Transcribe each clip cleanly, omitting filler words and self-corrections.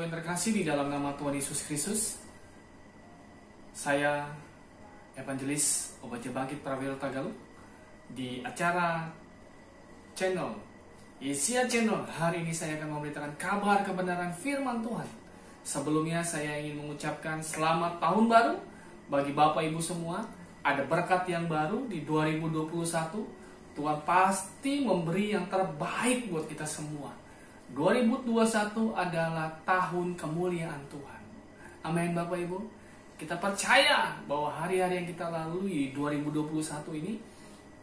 Ibu yang terkasih, di dalam nama Tuhan Yesus Kristus, saya Evangelis Obaja Bangkit Prawiro Tagalog di acara channel Yesia Channel. Hari ini saya akan memberitakan kabar kebenaran firman Tuhan. Sebelumnya saya ingin mengucapkan selamat tahun baru bagi Bapak Ibu semua. Ada berkat yang baru di 2021. Tuhan pasti memberi yang terbaik buat kita semua. 2021 adalah tahun kemuliaan Tuhan. Amin Bapak Ibu. Kita percaya bahwa hari-hari yang kita lalui 2021 ini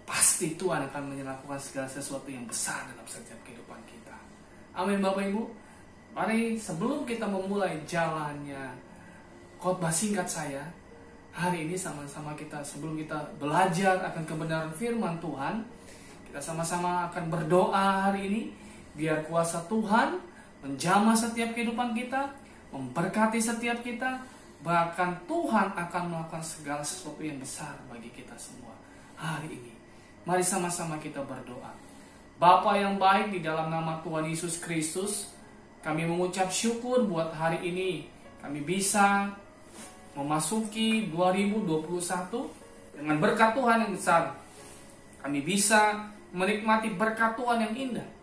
pasti Tuhan akan melakukan segala sesuatu yang besar dalam setiap kehidupan kita. Amin Bapak Ibu. Mari sebelum kita memulai jalannya khotbah singkat saya, hari ini sama-sama kita, sebelum kita belajar akan kebenaran firman Tuhan, kita sama-sama akan berdoa hari ini biar kuasa Tuhan menjamah setiap kehidupan kita, memberkati setiap kita, bahkan Tuhan akan melakukan segala sesuatu yang besar bagi kita semua hari ini. Mari sama-sama kita berdoa. Bapa yang baik, di dalam nama Tuhan Yesus Kristus, kami mengucap syukur buat hari ini. Kami bisa memasuki 2021 dengan berkat Tuhan yang besar. Kami bisa menikmati berkat Tuhan yang indah.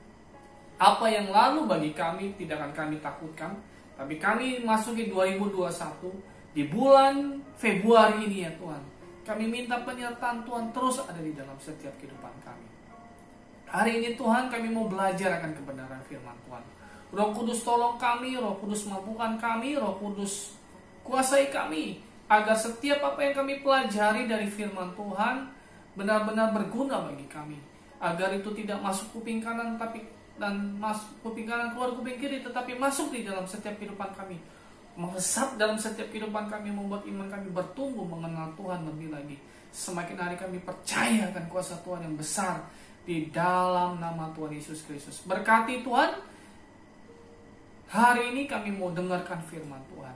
Apa yang lalu bagi kami tidak akan kami takutkan, tapi kami masuki 2021 di bulan Februari ini ya Tuhan. Kami minta penyertaan Tuhan terus ada di dalam setiap kehidupan kami. Hari ini Tuhan, kami mau belajar akan kebenaran firman Tuhan. Roh Kudus tolong kami, Roh Kudus mampukan kami, Roh Kudus kuasai kami, agar setiap apa yang kami pelajari dari firman Tuhan benar-benar berguna bagi kami. Agar itu tidak masuk kuping kanan dan masuk kuping kanan keluar kuping kiri, tetapi masuk di dalam setiap kehidupan kami, meresap dalam setiap kehidupan kami, membuat iman kami bertumbuh mengenal Tuhan lebih lagi. Semakin hari kami percaya akan kuasa Tuhan yang besar di dalam nama Tuhan Yesus Kristus. Berkati Tuhan. Hari ini kami mau dengarkan firman Tuhan.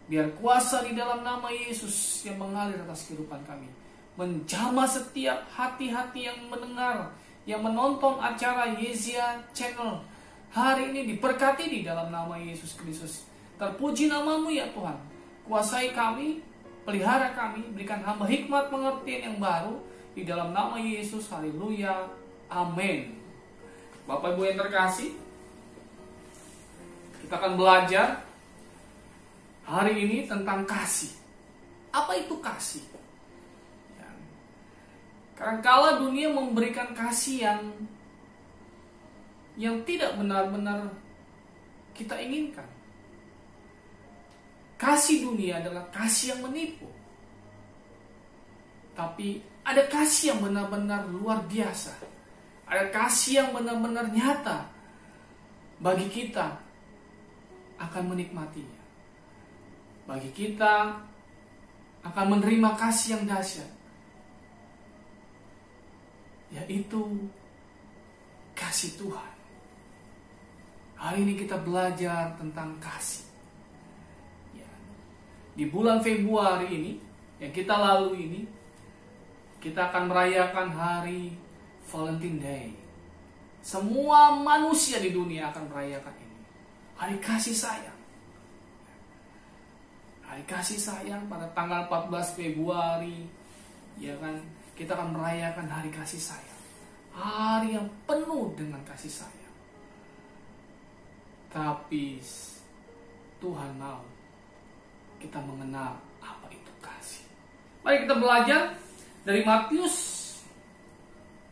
Biar kuasa di dalam nama Yesus yang mengalir atas kehidupan kami menjamah setiap hati-hati yang mendengar, yang menonton acara Yesia Channel. Hari ini diberkati di dalam nama Yesus Kristus. Terpuji namamu ya Tuhan. Kuasai kami, pelihara kami, berikan hamba hikmat pengertian yang baru di dalam nama Yesus. Haleluya. Amin. Bapak Ibu yang terkasih, kita akan belajar hari ini tentang kasih. Apa itu kasih? Ya. Kadangkala dunia memberikan kasih yang tidak benar-benar kita inginkan. Kasih dunia adalah kasih yang menipu. Tapi ada kasih yang benar-benar luar biasa. Ada kasih yang benar-benar nyata bagi kita akan menikmatinya. Bagi kita akan menerima kasih yang dahsyat, yaitu kasih Tuhan. Hari ini kita belajar tentang kasih. Ya. Di bulan Februari ini yang kita lalui ini, kita akan merayakan hari Valentine Day. Semua manusia di dunia akan merayakan ini. Hari kasih sayang. Hari kasih sayang pada tanggal 14 Februari, ya kan, kita akan merayakan hari kasih sayang. Hari yang penuh dengan kasih sayang. Tapi Tuhan mau kita mengenal apa itu kasih. Mari kita belajar dari Matius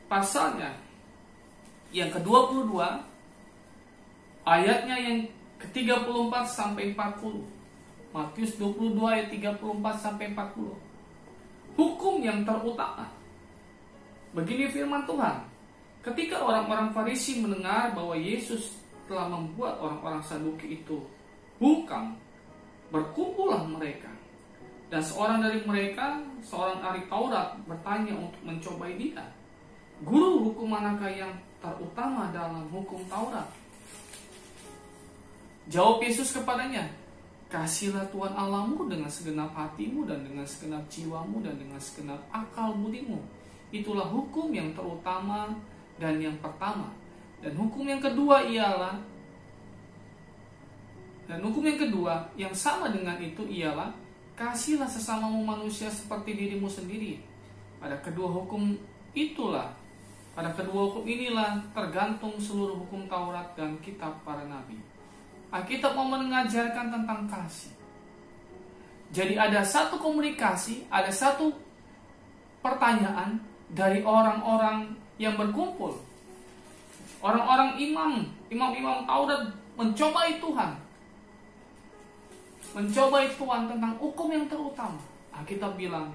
pasalnya yang ke-22, ayatnya yang ke-34 sampai 40. Matius 22 ayat 34 sampai 40. Hukum yang terutama. Begini firman Tuhan. Ketika orang-orang Farisi mendengar bahwa Yesus telah membuat orang-orang Saduki itu bungkam, berkumpullah mereka. Dan seorang dari mereka, seorang ahli Taurat, bertanya untuk mencobai dia. Guru, hukum manakah yang terutama dalam hukum Taurat? Jawab Yesus kepadanya, kasihlah Tuhan Allahmu dengan segenap hatimu dan dengan segenap jiwamu dan dengan segenap akal budimu. Itulah hukum yang terutama dan yang pertama. Dan hukum yang kedua ialah Dan hukum yang kedua yang sama dengan itu ialah kasihlah sesamamu manusia seperti dirimu sendiri. Pada kedua hukum inilah tergantung seluruh hukum Taurat dan kitab para nabi. Alkitab mau mengajarkan tentang kasih. Jadi ada satu komunikasi, ada satu pertanyaan dari orang-orang yang berkumpul. Orang-orang imam-imam Taurat mencobai Tuhan. Mencobai Tuhan tentang hukum yang terutama. Alkitab bilang,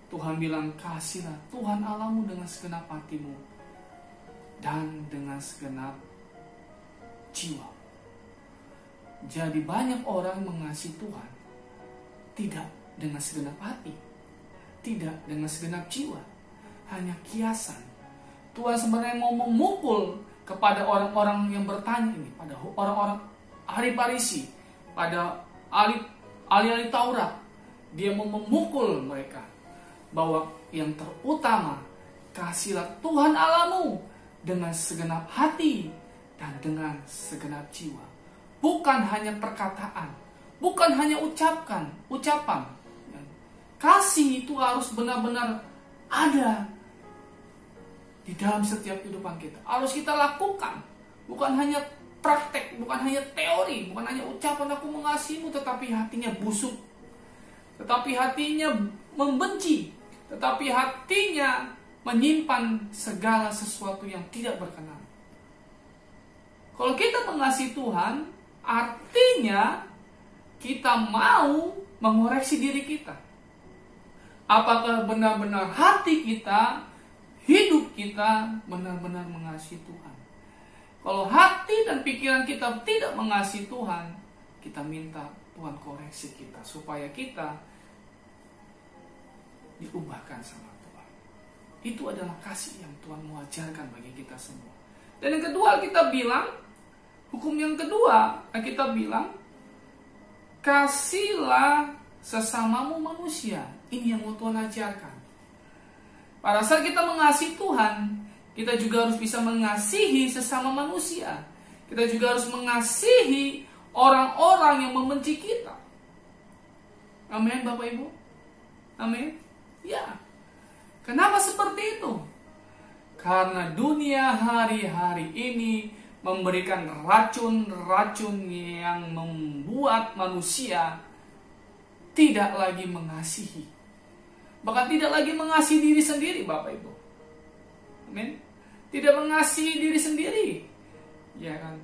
Tuhan bilang, kasihlah Tuhan Allahmu dengan segenap hatimu dan dengan segenap jiwa. Jadi banyak orang mengasihi Tuhan tidak dengan segenap hati, tidak dengan segenap jiwa, hanya kiasan. Tuhan sebenarnya mau memukul kepada orang-orang yang bertanya ini, pada orang-orang ahli Farisi, pada ahli-ahli Taurat. Dia mau memukul mereka bahwa yang terutama, kasihlah Tuhan Allahmu dengan segenap hati dan dengan segenap jiwa. Bukan hanya perkataan, bukan hanya ucapan. Kasih itu harus benar-benar ada di dalam setiap kehidupan kita. Harus kita lakukan, bukan hanya praktek, bukan hanya teori, bukan hanya ucapan aku mengasihimu, tetapi hatinya busuk, tetapi hatinya membenci, tetapi hatinya menyimpan segala sesuatu yang tidak berkenan. Kalau kita mengasihi Tuhan, artinya kita mau mengoreksi diri kita. Apakah benar-benar hati kita, hidup kita benar-benar mengasihi Tuhan? Kalau hati dan pikiran kita tidak mengasihi Tuhan, kita minta Tuhan koreksi kita supaya kita diubahkan sama Tuhan. Itu adalah kasih yang Tuhan mau ajarkan bagi kita semua. Dan yang kedua kita bilang, hukum yang kedua kita bilang, kasihlah sesamamu manusia. Ini yang mau Tuhan ajarkan. Pada saat kita mengasihi Tuhan, kita juga harus bisa mengasihi sesama manusia. Kita juga harus mengasihi orang-orang yang membenci kita. Amin, Bapak Ibu? Amin? Ya. Kenapa seperti itu? Karena dunia hari-hari ini memberikan racun-racun yang membuat manusia tidak lagi mengasihi. Bahkan tidak lagi mengasihi diri sendiri, Bapak Ibu. Amin. Tidak mengasihi diri sendiri. Ya kan?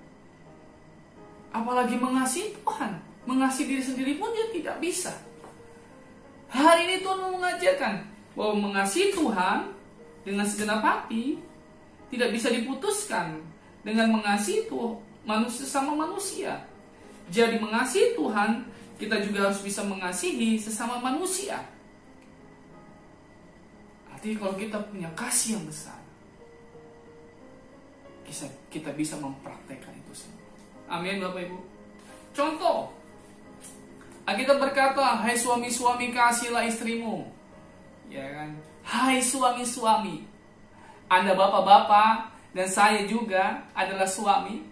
Apalagi mengasihi Tuhan. Mengasihi diri sendiri pun dia tidak bisa. Hari ini Tuhan mau mengajarkan bahwa mengasihi Tuhan dengan segenap hati tidak bisa diputuskan dengan mengasihi Tuhan manusia sama manusia. Jadi mengasihi Tuhan, kita juga harus bisa mengasihi sesama manusia. Artinya kalau kita punya kasih yang besar, kita bisa mempraktekkan itu semua. Amin, Bapak Ibu. Contoh, kita berkata, hai suami-suami kasihlah istrimu. Ya kan? Hai suami-suami. Anda bapak-bapak dan saya juga adalah suami.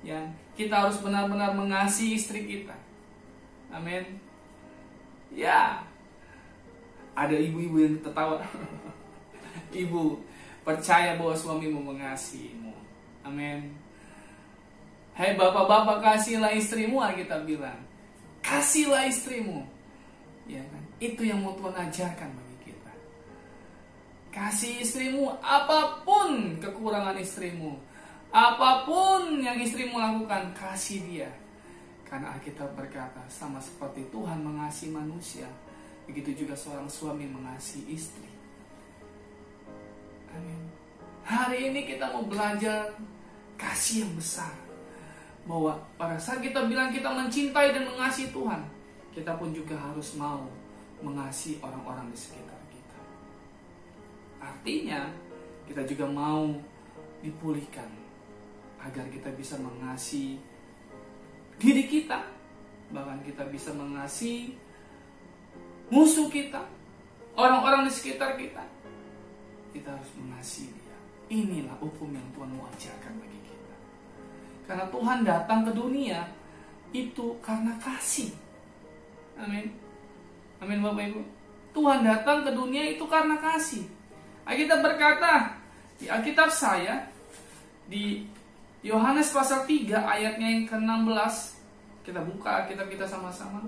Ya, kita harus benar-benar mengasihi istri kita. Amin. Ya. Ada ibu-ibu yang tertawa. Ibu, percaya bahwa suamimu mengasihimu. Amin. Hai bapak-bapak kasihlah istrimu, kita bilang. Kasihlah istrimu. Ya kan? Itu yang mau Tuhan ajarkan bagi kita. Kasih istrimu apapun kekurangan istrimu. Apapun yang istrimu lakukan, kasih dia. Karena Alkitab berkata, sama seperti Tuhan mengasihi manusia, begitu juga seorang suami mengasihi istri. Amin. Hari ini kita mau belajar kasih yang besar. Bahwa pada saat kita bilang kita mencintai dan mengasihi Tuhan, kita pun juga harus mau mengasihi orang-orang di sekitar kita. Artinya, kita juga mau dipulihkan agar kita bisa mengasihi diri kita, bahkan kita bisa mengasihi musuh kita, orang-orang di sekitar kita. Kita harus mengasihi dia. Inilah hukum yang Tuhan mau ajarkan bagi kita. Karena Tuhan datang ke dunia itu karena kasih. Amin. Amin Bapak Ibu. Tuhan datang ke dunia itu karena kasih. Alkitab berkata di Alkitab saya di Yohanes pasal 3 ayatnya yang ke-16. Kita buka Alkitab kita sama-sama.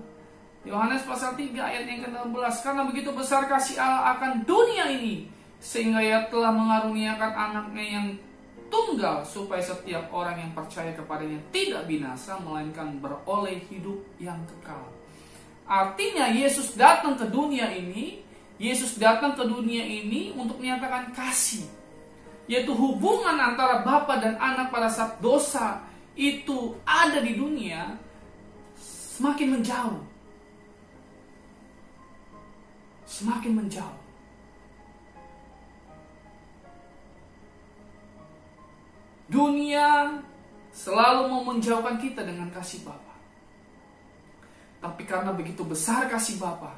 Yohanes pasal 3 ayatnya yang ke-16. Karena begitu besar kasih Allah akan dunia ini, sehingga Ia telah mengaruniakan anaknya yang tunggal, supaya setiap orang yang percaya kepadanya tidak binasa, melainkan beroleh hidup yang kekal. Artinya Yesus datang ke dunia ini, untuk menyatakan kasih, yaitu hubungan antara Bapa dan Anak pada saat dosa itu ada di dunia semakin menjauh. Semakin menjauh. Dunia selalu mau menjauhkan kita dengan kasih Bapa. Tapi karena begitu besar kasih Bapa,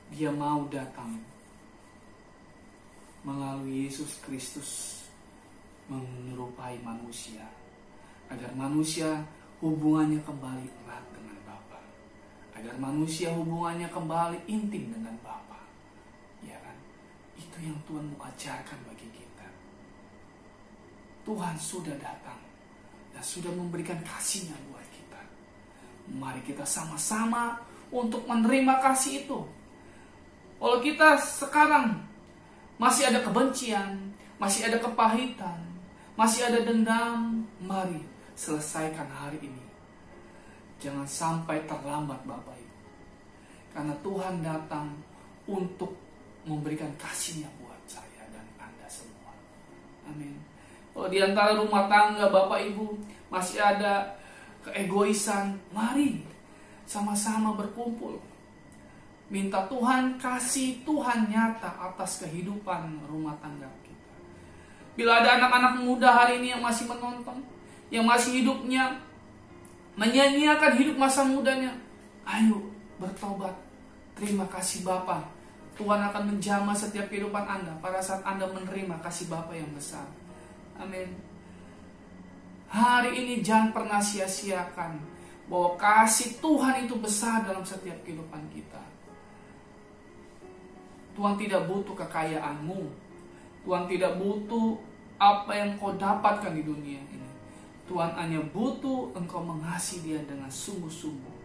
Dia mau datang melalui Yesus Kristus menyerupai manusia, agar manusia hubungannya kembali erat dengan Bapa, agar manusia hubungannya kembali intim dengan Bapa. Ya kan? Itu yang Tuhan mau ajarkan bagi kita. Tuhan sudah datang dan sudah memberikan kasih-Nya buat kita. Mari kita sama-sama untuk menerima kasih itu. Kalau kita sekarang masih ada kebencian, masih ada kepahitan, masih ada dendam, mari selesaikan hari ini. Jangan sampai terlambat Bapak Ibu. Karena Tuhan datang untuk memberikan kasih-Nya buat saya dan Anda semua. Amin. Kalau di antara rumah tangga Bapak Ibu masih ada keegoisan, mari sama-sama berkumpul. Minta Tuhan kasih Tuhan nyata atas kehidupan rumah tangga kita. Bila ada anak-anak muda hari ini yang masih menonton, yang masih hidupnya menyanyiakan hidup masa mudanya, ayo bertobat. Terima kasih Bapa. Tuhan akan menjamah setiap kehidupan Anda pada saat Anda menerima kasih Bapa yang besar. Amin. Hari ini jangan pernah sia-siakan bahwa kasih Tuhan itu besar dalam setiap kehidupan kita. Tuhan tidak butuh kekayaanmu. Tuhan tidak butuh apa yang kau dapatkan di dunia ini. Tuhan hanya butuh engkau mengasihi Dia dengan sungguh-sungguh.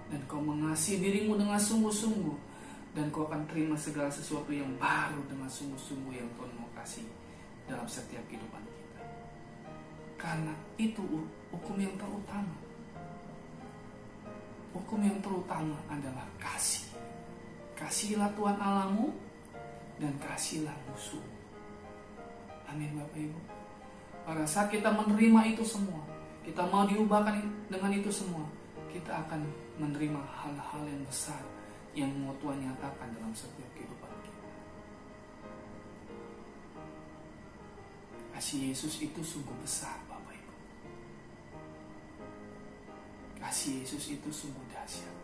Dan kau mengasihi dirimu dengan sungguh-sungguh. Dan kau akan terima segala sesuatu yang baru dengan sungguh-sungguh yang Tuhan mau kasih dalam setiap kehidupan kita. Karena itu hukum yang terutama. Hukum yang terutama adalah kasih. Kasihilah Tuhan Allahmu dan kasihilah musuh. Amin Bapak Ibu. Pada saat kita menerima itu semua, kita mau diubahkan dengan itu semua, kita akan menerima hal-hal yang besar yang mau Tuhan nyatakan dalam setiap kehidupan kita. Kasih Yesus itu sungguh besar Bapak Ibu. Kasih Yesus itu sungguh dahsyat.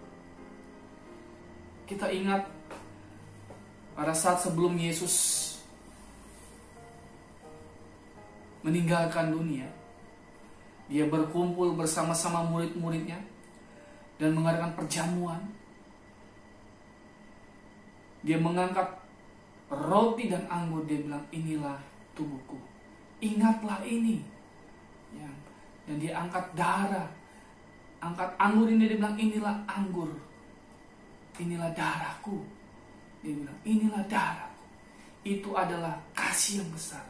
Kita ingat pada saat sebelum Yesus meninggalkan dunia, Dia berkumpul bersama-sama murid-muridnya dan mengadakan perjamuan. Dia mengangkat roti dan anggur. Dia bilang, inilah tubuhku, ingatlah ini. Ya. Dan Dia angkat darah, angkat anggur ini. Dia bilang, inilah anggur, inilah darahku. Dia bilang, inilah darahku. Itu adalah kasih yang besar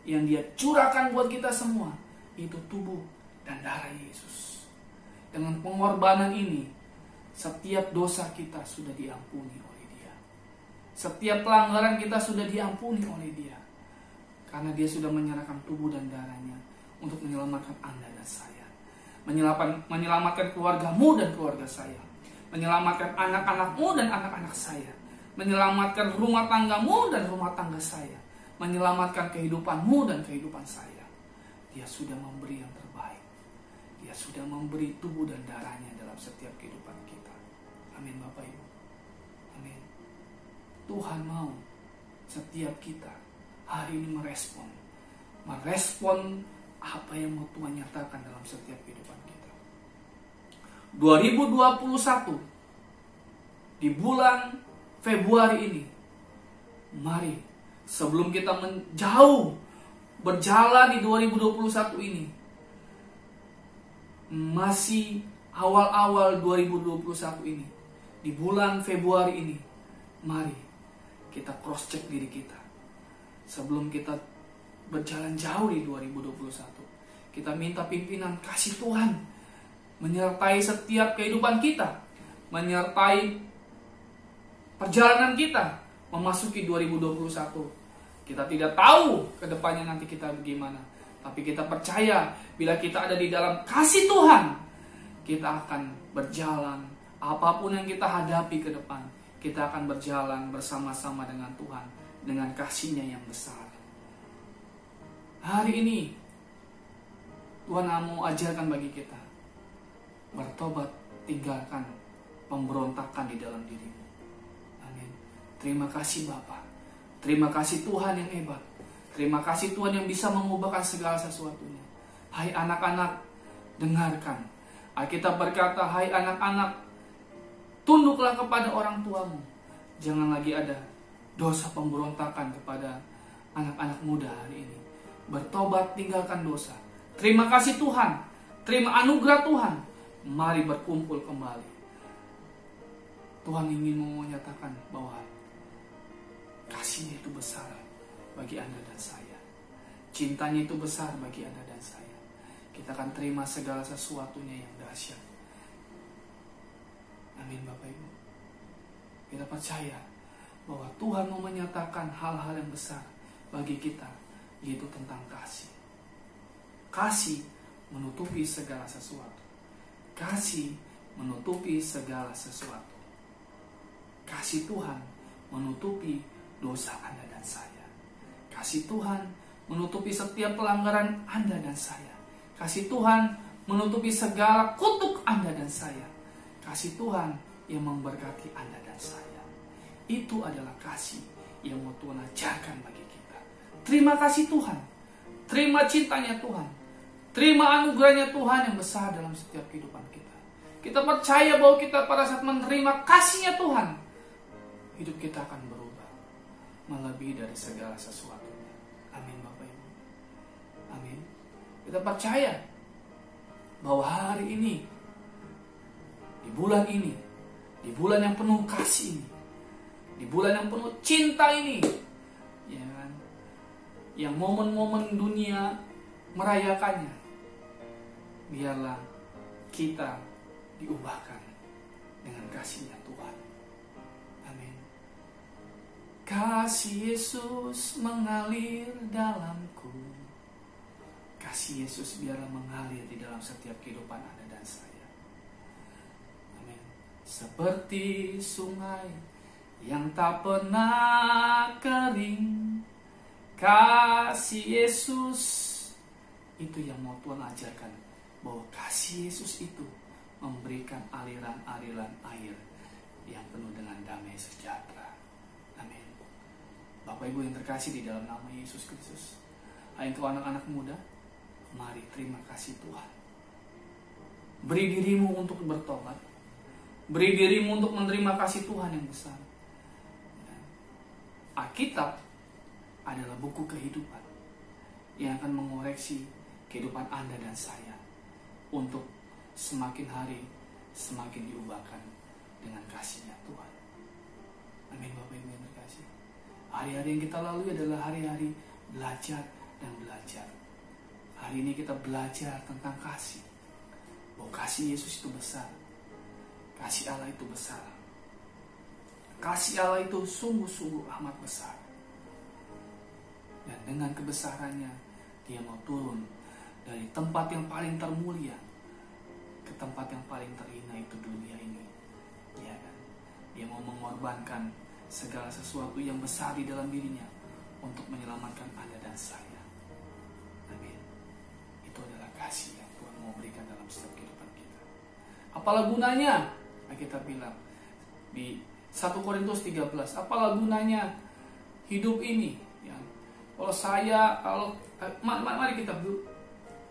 yang Dia curahkan buat kita semua. Itu tubuh dan darah Yesus. Dengan pengorbanan ini, setiap dosa kita sudah diampuni oleh Dia. Setiap pelanggaran kita sudah diampuni oleh Dia. Karena Dia sudah menyerahkan tubuh dan darahnya untuk menyelamatkan Anda dan saya. Menyelamatkan keluargamu dan keluarga saya. Menyelamatkan anak-anakmu dan anak-anak saya. Menyelamatkan rumah tanggamu dan rumah tangga saya. Menyelamatkan kehidupanmu dan kehidupan saya. Dia sudah memberi yang terbaik. Dia sudah memberi tubuh dan darahnya dalam setiap kehidupan kita. Amin Bapak Ibu. Amin. Tuhan mau setiap kita hari ini merespon apa yang mau Tuhan nyatakan dalam setiap kehidupan kita. 2021 di bulan Februari ini, mari sebelum kita menjauh berjalan di 2021 ini, masih awal-awal 2021 ini, di bulan Februari ini, mari kita cross check diri kita. Sebelum kita berjalan jauh di 2021, kita minta pimpinan kasih Tuhan menyertai setiap kehidupan kita, menyertai perjalanan kita memasuki 2021. Kita tidak tahu ke depannya nanti kita bagaimana, tapi kita percaya bila kita ada di dalam kasih Tuhan, kita akan berjalan. Apapun yang kita hadapi ke depan, kita akan berjalan bersama-sama dengan Tuhan, dengan kasih-Nya yang besar. Hari ini Tuhan mau ajarkan bagi kita, bertobat, tinggalkan pemberontakan di dalam dirimu. Amin. Terima kasih Bapa. Terima kasih Tuhan yang hebat. Terima kasih Tuhan yang bisa mengubahkan segala sesuatunya. Hai anak-anak, dengarkan. Alkitab berkata, hai anak-anak, tunduklah kepada orang tuamu. Jangan lagi ada dosa pemberontakan kepada anak-anak muda hari ini. Bertobat, tinggalkan dosa. Terima kasih Tuhan. Terima anugerah Tuhan. Mari berkumpul kembali. Tuhan ingin menyatakan bahwa kasih-Nya itu besar bagi Anda dan saya. Cintanya itu besar bagi Anda dan saya. Kita akan terima segala sesuatunya yang dahsyat. Amin Bapak Ibu. Kita percaya bahwa Tuhan mau menyatakan hal-hal yang besar bagi kita, yaitu tentang kasih. Kasih menutupi segala sesuatu. Kasih menutupi segala sesuatu. Kasih Tuhan menutupi dosa Anda dan saya. Kasih Tuhan menutupi setiap pelanggaran Anda dan saya. Kasih Tuhan menutupi segala kutuk Anda dan saya. Kasih Tuhan yang memberkati Anda dan saya. Itu adalah kasih yang mau Tuhan ajarkan bagi kita. Terima kasih Tuhan. Terima cintanya Tuhan. Terima anugerahnya Tuhan yang besar dalam setiap kehidupan kita. Kita percaya bahwa kita pada saat menerima kasihnya Tuhan, hidup kita akan berubah melebihi dari segala sesuatunya. Amin Bapak Ibu. Amin. Kita percaya bahwa hari ini, di bulan ini, di bulan yang penuh kasih ini, di bulan yang penuh cinta ini, ya kan, yang momen-momen dunia merayakannya, biarlah kita diubahkan dengan kasih-Nya Tuhan. Amin. Kasih Yesus mengalir dalamku. Kasih Yesus biarlah mengalir di dalam setiap kehidupan Anda dan saya. Amin. Seperti sungai yang tak pernah kering, kasih Yesus itu yang mau Tuhan ajarkan, bahwa kasih Yesus itu memberikan aliran-aliran air yang penuh dengan damai sejahtera. Amin. Bapak Ibu yang terkasih di dalam nama Yesus Kristus, hai untuk anak-anak muda, mari terima kasih Tuhan. Beri dirimu untuk bertobat. Beri dirimu untuk menerima kasih Tuhan yang besar. Alkitab adalah buku kehidupan yang akan mengoreksi kehidupan Anda dan saya untuk semakin hari semakin diubahkan dengan kasih-Nya Tuhan. Amin Bapak Ibu yang terkasih. Hari-hari yang kita lalui adalah hari-hari belajar dan belajar. Hari ini kita belajar tentang kasih. Bahwa kasih Yesus itu besar. Kasih Allah itu besar. Kasih Allah itu sungguh-sungguh amat besar. Dan dengan kebesarannya, Dia mau turun dari tempat yang paling termulia ke tempat yang paling terhina, itu dunia ini. Ya kan? Dia mau mengorbankan segala sesuatu yang besar di dalam dirinya untuk menyelamatkan Anda dan saya. Amin. Itu adalah kasih yang Tuhan mau berikan dalam setiap kehidupan kita. Apalah gunanya? Kita bilang di 1 Korintus 13, apalah gunanya hidup ini? Ya. Mari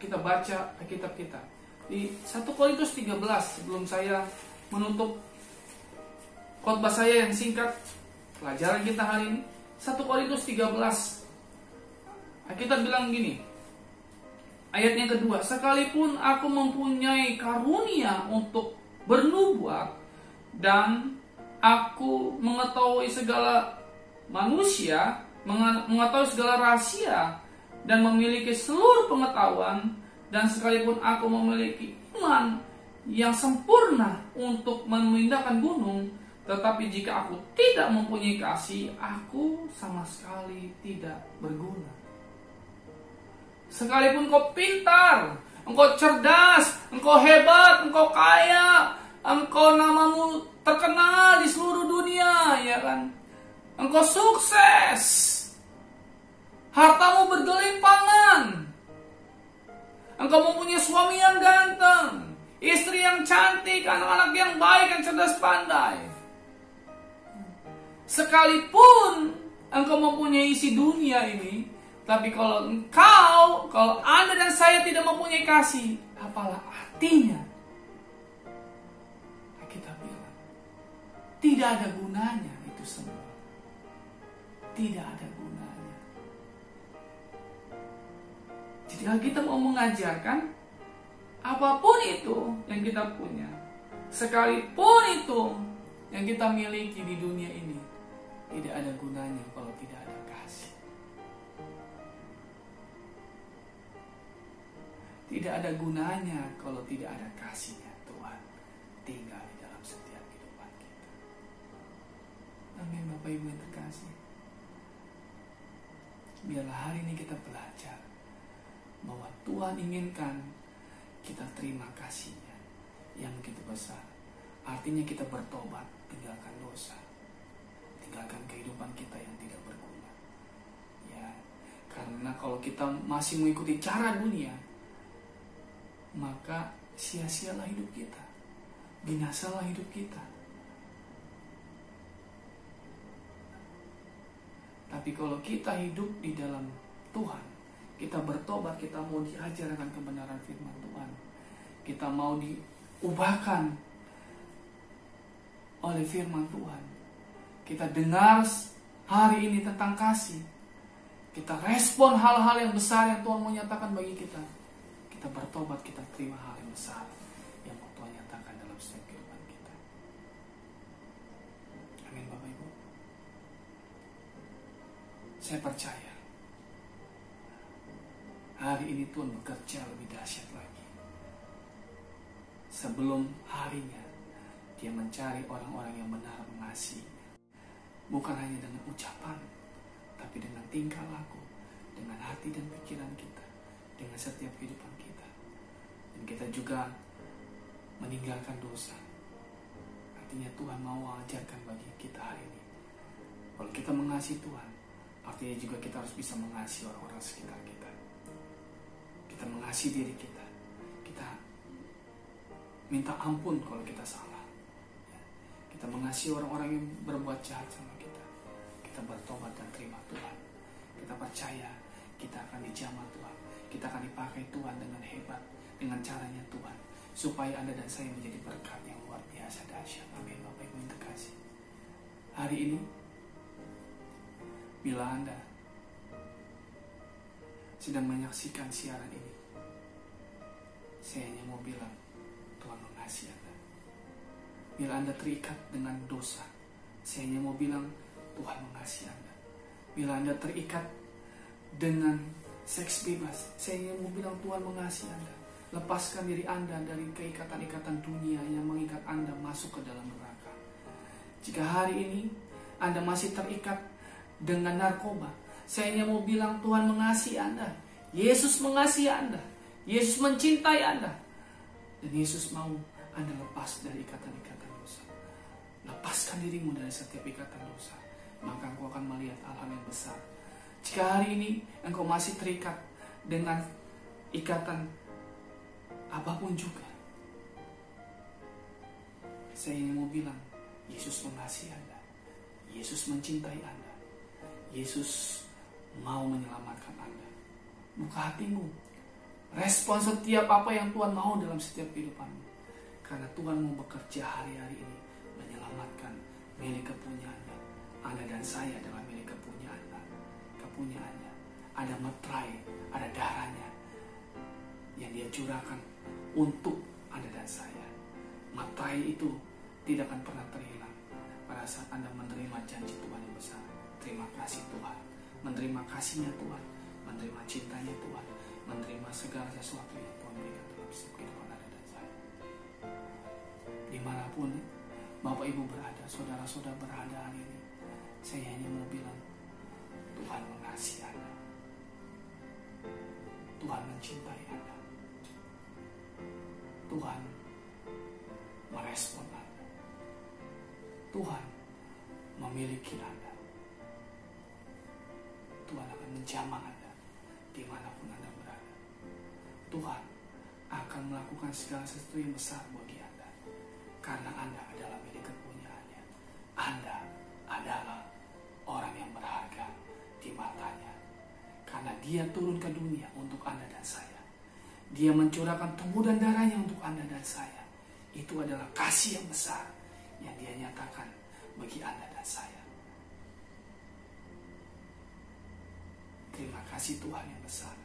kita baca kitab kita. Di 1 Korintus 13, sebelum saya menutup khotbah saya yang singkat, pelajaran kita hari ini, 1 Korintus 13. Kita bilang gini, ayat yang kedua, sekalipun aku mempunyai karunia untuk bernubuat dan aku mengetahui segala manusia, mengetahui segala rahasia dan memiliki seluruh pengetahuan, dan sekalipun aku memiliki iman yang sempurna untuk memindahkan gunung, tetapi jika aku tidak mempunyai kasih, aku sama sekali tidak berguna. Sekalipun kau pintar, engkau cerdas, engkau hebat, engkau kaya, engkau namamu terkenal di seluruh dunia, ya kan? Engkau sukses, hartamu bergelimpangan, engkau mempunyai suami yang ganteng, istri yang cantik, anak-anak yang baik, yang cerdas pandai. Sekalipun engkau mempunyai isi dunia ini, tapi kalau Anda dan saya tidak mempunyai kasih, apalah artinya? Kita bilang, tidak ada gunanya itu semua. Tidak ada gunanya. Jadi kalau kita mau mengajarkan, apapun itu yang kita punya, sekalipun itu yang kita miliki di dunia ini, tidak ada gunanya kalau tidak ada kasih. Tidak ada gunanya kalau tidak ada kasihnya Tuhan tinggal di dalam setiap kehidupan kita. Amin, Bapak Ibu yang terkasih. Biarlah hari ini kita belajar bahwa Tuhan inginkan kita terima kasih-Nya yang begitu besar. Artinya kita bertobat, tinggalkan dosa, tinggalkan kehidupan kita yang tidak berguna. Ya, karena kalau kita masih mengikuti cara dunia, maka sia-sialah hidup kita, binasalah hidup kita. Tapi kalau kita hidup di dalam Tuhan, kita bertobat, kita mau diajar akan kebenaran firman Tuhan, kita mau diubahkan oleh firman Tuhan, kita dengar hari ini tentang kasih, kita respon hal-hal yang besar yang Tuhan mau nyatakan bagi kita, kita bertobat, kita terima hal yang besar yang mau Tuhan nyatakan dalam setiap kehidupan kita. Amin, Bapak Ibu. Saya percaya hari ini Tuhan bekerja lebih dahsyat lagi. Sebelum harinya Dia mencari orang-orang yang benar mengasihi, bukan hanya dengan ucapan, tapi dengan tingkah laku, dengan hati dan pikiran kita, dengan setiap kehidupan kita. Dan kita juga meninggalkan dosa. Artinya Tuhan mau ajarkan bagi kita hari ini, kalau kita mengasihi Tuhan, artinya juga kita harus bisa mengasihi orang-orang sekitar kita. Kita mengasihi diri kita. Kita minta ampun kalau kita salah. Kita mengasihi orang-orang yang berbuat jahat sama kita. Kita bertobat dan terima Tuhan. Kita percaya kita akan dijamah Tuhan. Kita akan dipakai Tuhan dengan hebat, dengan caranya Tuhan, supaya Anda dan saya menjadi berkat yang luar biasa dahsyat. Amin, Bapak Ibu yang terkasih. Hari ini, bila Anda sedang menyaksikan siaran ini, saya hanya mau bilang, Tuhan mengasihi Anda. Bila Anda terikat dengan dosa, saya hanya mau bilang, Tuhan mengasihi Anda. Bila Anda terikat dengan seks bebas, saya hanya mau bilang, Tuhan mengasihi Anda. Lepaskan diri Anda dari keikatan-ikatan dunia yang mengikat Anda masuk ke dalam neraka. Jika hari ini Anda masih terikat dengan narkoba, saya hanya mau bilang, Tuhan mengasihi Anda. Yesus mengasihi Anda. Yesus mencintai Anda. Dan Yesus mau Anda lepas dari ikatan-ikatan dosa. Lepaskan dirimu dari setiap ikatan dosa, maka engkau akan melihat hal-hal yang besar. Jika hari ini engkau masih terikat dengan ikatan apapun juga, saya ingin mau bilang, Yesus mengasihi Anda. Yesus mencintai Anda. Yesus mau menyelamatkan Anda. Buka hatimu, Respon setiap apa yang Tuhan mau dalam setiap kehidupanmu. Karena Tuhan mau bekerja hari-hari ini menyelamatkan milik kepunyaannya. Anda dan saya adalah milik kepunyaannya. Ada meterai, ada darahnya yang Dia curahkan untuk Anda dan saya. Meterai itu tidak akan pernah terhilang pada saat Anda menerima janji Tuhan yang besar. Terima kasih Tuhan, menerima kasihnya Tuhan, menerima cintanya Tuhan, menerima segala sesuatu yang Tuhan berikan dalam setiap kehidupan Anda dan saya. Dimanapun Bapak Ibu berada, saudara-saudara berada hari ini, saya hanya mau bilang, Tuhan mengasihi Anda, Tuhan mencintai Anda, Tuhan merespon Anda, Tuhan memiliki Anda, Tuhan akan menjamah Anda dimanapun Anda berada. Tuhan akan melakukan segala sesuatu yang besar bagi Anda, karena Anda adalah milik kepunyaannya. Anda adalah orang yang berharga di matanya, karena Dia turun ke dunia untuk Anda dan saya. Dia mencurahkan tubuh dan darahnya untuk Anda dan saya. Itu adalah kasih yang besar yang Dia nyatakan bagi Anda dan saya. Terima kasih Tuhan yang besar.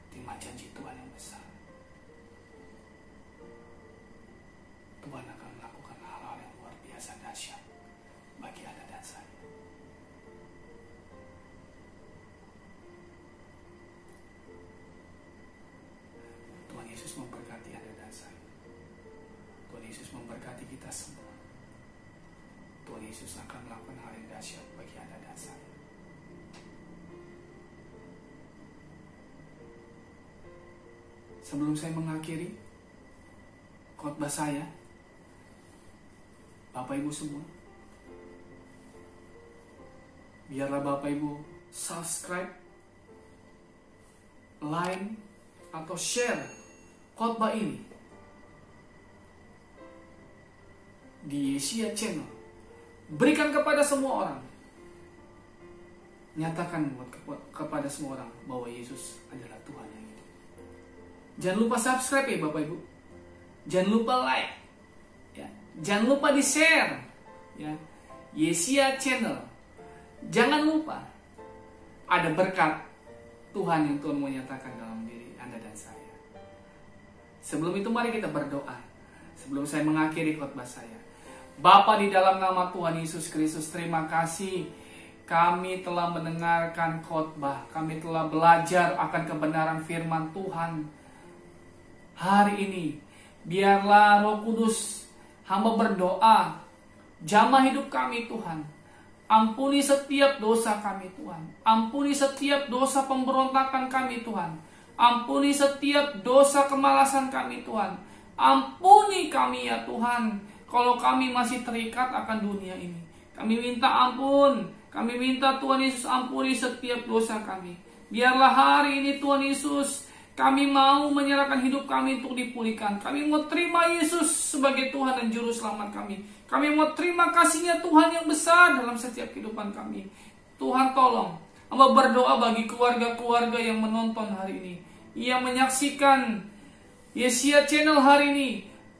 Terima janji Tuhan yang besar. Tuhan akan melakukan hal-hal yang luar biasa dahsyat bagi Anda dan saya. Tuhan Yesus memberkati Anda dan saya. Tuhan Yesus memberkati kita semua. Tuhan Yesus akan melakukan hal yang dahsyat bagi Anda dan saya. Sebelum saya mengakhiri khotbah saya, Bapak Ibu semua, biarlah Bapak Ibu subscribe, like, atau share khotbah ini di Yesia Channel. Berikan kepada semua orang. Nyatakan kepada semua orang bahwa Yesus adalah Tuhan yang hidup. Jangan lupa subscribe ya Bapak Ibu. Jangan lupa like. Ya. Jangan lupa di-share. Ya. Yesia Channel. Jangan lupa ada berkat Tuhan yang Tuhan mau nyatakan dalam diri Anda dan saya. Sebelum itu mari kita berdoa. Sebelum saya mengakhiri khotbah saya. Bapa, di dalam nama Tuhan Yesus Kristus, terima kasih kami telah mendengarkan khotbah. Kami telah belajar akan kebenaran firman Tuhan. Hari ini biarlah Roh Kudus, hamba berdoa, jamah hidup kami Tuhan. Ampuni setiap dosa kami Tuhan. Ampuni setiap dosa pemberontakan kami Tuhan. Ampuni setiap dosa kemalasan kami Tuhan. Ampuni kami ya Tuhan, kalau kami masih terikat akan dunia ini. Kami minta ampun. Kami minta Tuhan Yesus ampuni setiap dosa kami. Biarlah hari ini Tuhan Yesus, kami mau menyerahkan hidup kami untuk dipulihkan. Kami mau terima Yesus sebagai Tuhan dan Juru Selamat kami. Kami mau terima kasih-Nya Tuhan yang besar dalam setiap kehidupan kami. Tuhan tolong, hamba berdoa bagi keluarga-keluarga yang menonton hari ini, yang menyaksikan Yesia Channel hari ini,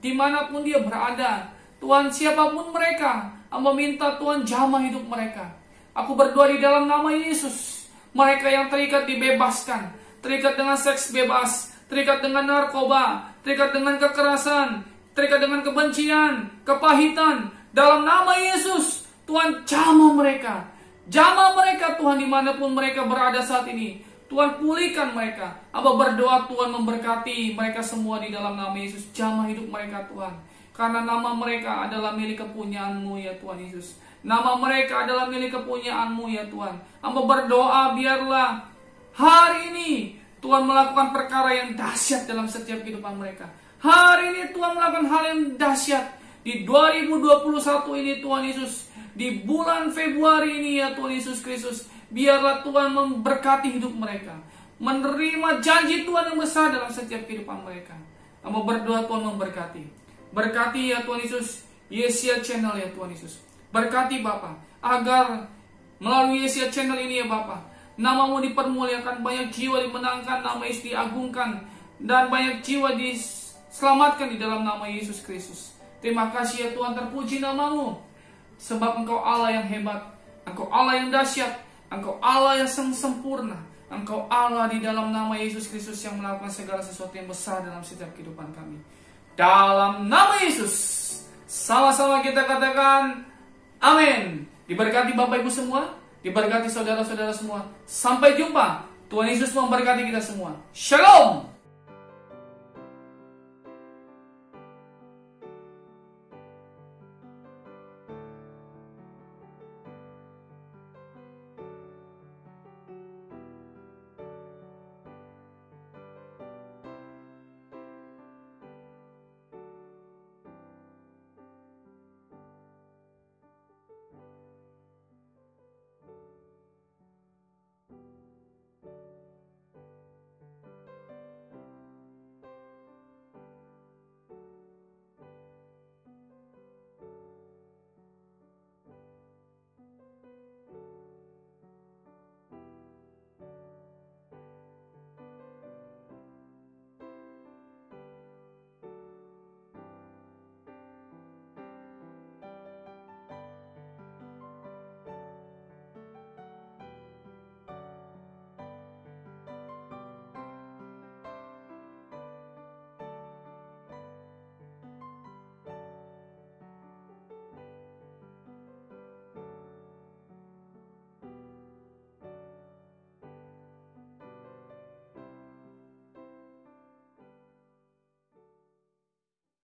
dimanapun dia berada. Tuhan, siapapun mereka, hamba minta Tuhan jamah hidup mereka. Aku berdoa di dalam nama Yesus, mereka yang terikat dibebaskan, terikat dengan seks bebas, terikat dengan narkoba, terikat dengan kekerasan, terikat dengan kebencian, kepahitan. Dalam nama Yesus, Tuhan jamah mereka. Jamah mereka Tuhan dimanapun mereka berada saat ini. Tuhan pulihkan mereka. Hamba berdoa Tuhan memberkati mereka semua di dalam nama Yesus. Jamah hidup mereka Tuhan. Karena nama mereka adalah milik kepunyaan-Mu ya Tuhan Yesus. Nama mereka adalah milik kepunyaan-Mu ya Tuhan. Hamba berdoa biarlah hari ini Tuhan melakukan perkara yang dahsyat dalam setiap kehidupan mereka. Hari ini Tuhan melakukan hal yang dahsyat. Di 2021 ini Tuhan Yesus. Di bulan Februari ini ya Tuhan Yesus Kristus. Biarlah Tuhan memberkati hidup mereka. Menerima janji Tuhan yang besar dalam setiap kehidupan mereka. Hamba berdoa Tuhan memberkati. Berkati ya Tuhan Yesus Yesia Channel ya Tuhan Yesus. Berkati Bapa, agar melalui Yesia Channel ini ya Bapa, Namamu dipermuliakan, banyak jiwa dimenangkan, nama Yesus diagungkan, dan banyak jiwa diselamatkan di dalam nama Yesus Kristus. Terima kasih ya Tuhan, terpuji namamu, sebab Engkau Allah yang hebat, Engkau Allah yang dahsyat, Engkau Allah yang sempurna, Engkau Allah di dalam nama Yesus Kristus yang melakukan segala sesuatu yang besar dalam setiap kehidupan kami. Dalam nama Yesus, sama-sama kita katakan amin. Diberkati Bapak Ibu semua, diberkati saudara-saudara semua. Sampai jumpa. Tuhan Yesus memberkati kita semua. Shalom.